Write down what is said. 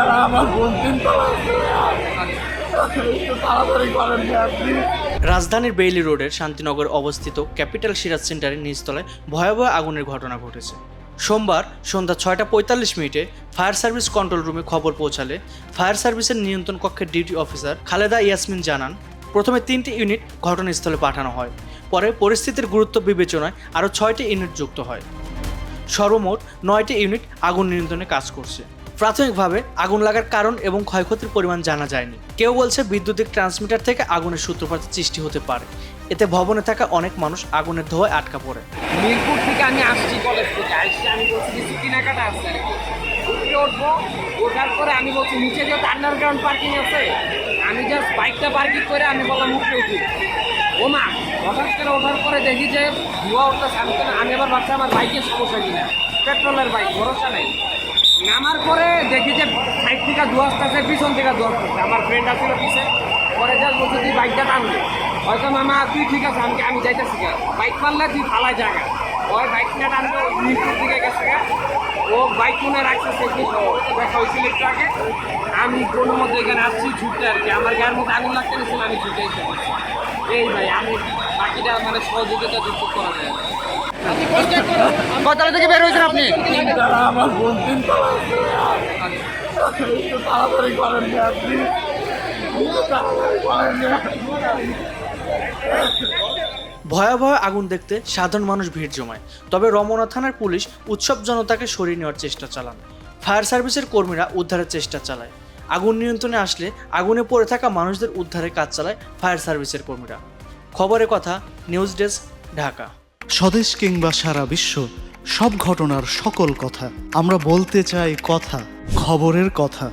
যারা আমার বোন তিনতলা আছে, একটু তাড়াতাড়ি করেন আপনি। রাজধানীর বেইলি রোডের শান্তিনগর অবস্থিত ক্যাপিটাল সিরাজ সেন্টারের নিচতলায় ভয়াবহ আগুনের ঘটনা ঘটেছে। সোমবার সন্ধ্যা 6:45 ফায়ার সার্ভিস কন্ট্রোল রুমে খবর পৌঁছালে ফায়ার সার্ভিসের নিয়ন্ত্রণ কক্ষের ডিউটি অফিসার খালেদা ইয়াসমিন জানান, প্রথমে 3টি ইউনিট ঘটনাস্থলে পাঠানো হয়। পরে পরিস্থিতির গুরুত্ব বিবেচনায় আরও 6টি ইউনিট যুক্ত হয়। সর্বমোট 9টি ইউনিট আগুন নিয়ন্ত্রণে কাজ করছে। প্রাথমিকভাবে আগুন লাগার কারণ এবং ক্ষয়ক্ষতির পরিমাণ জানা যায়নি। কেউ বলছে বৈদ্যুতিক ট্রান্সমিটার থেকে আগুনের সূত্রপাতের সৃষ্টি হতে পারে। এতে ভবনে থাকা অনেক মানুষ আগুনের ধোঁয়ায় আটকা পড়ে। মিরপুর থেকে আমি আসছি, কলেজ থেকে আসছি, আমি বলছি কিছু কেনাকাটা আসছে আর কি। উপরে উঠবো, ওঠার পরে আমি বলছি নিচে যেহেতু আন্ডারগ্রাউন্ড পার্কিং আছে, আমি জাস্ট বাইকটা পার্কিং করে আমি বললাম উপরে উঠি। ও মা, হঠাৎ করে ওঠার পরে দেখি যে ধোঁয়া উঠতেছে। আমি আবার ভাবছি আমার বাইকের সমস্যা কিনা, পেট্রোলের বাইক, ভরসা নেই। নামার পরে দেখি যে সাইড থেকে ধোঁয়া আসতেছে, পিছন থেকে ধোঁয়া আসতেছে। আমার ফ্রেন্ড আসলে পিছে, পরে যা বলছে তুই বাইকটা টানলি, হয়তো মামা তুই ঠিক আছে, আমি যাইতেছি, বাইক মারলে তুই ফালাই জায়গা। ওই বাইক নিয়ে টানতে মিরপুর দিকে গেছে, ও বাইক মনে রাখছে, দেখা হয়েছিল একটু আগে। আমি কোনো মধ্যে এখানে আসছি ছুটতে আর কি, আমার গায়ের মধ্যে আগুন লাগতে গেছিল, আমি ছুটে এসে এই ভাই আমি বাকিটা মানে সহযোগিতা যুক্ত করা যায়। কতটা থেকে বের হয়েছেন আপনি? যারা আমার বোন তিনতলা আছে, একটু তাড়াতাড়ি করেন আপনি, একটু তাড়াতাড়ি করেন। ভয়াবহ আগুন দেখতে সাধারণ মানুষ ভিড় জমায়। তবে রমনা থানার পুলিশ উৎসব জনতাকে সরিয়ে নেওয়ার চেষ্টা চালান। ফায়ার সার্ভিসের কর্মীরা উদ্ধারের চেষ্টা চালায়। আগুন নিয়ন্ত্রণে আসলে আগুনে পড়ে থাকা মানুষদের উদ্ধারের কাজ চালায় ফায়ার সার্ভিসের কর্মীরা। খবরের কথা, নিউজ ডেস্ক, ঢাকা। স্বদেশ কিংবা সারা বিশ্ব, সব ঘটনার সকল কথা আমরা বলতে চাই, কথা খবরের কথা।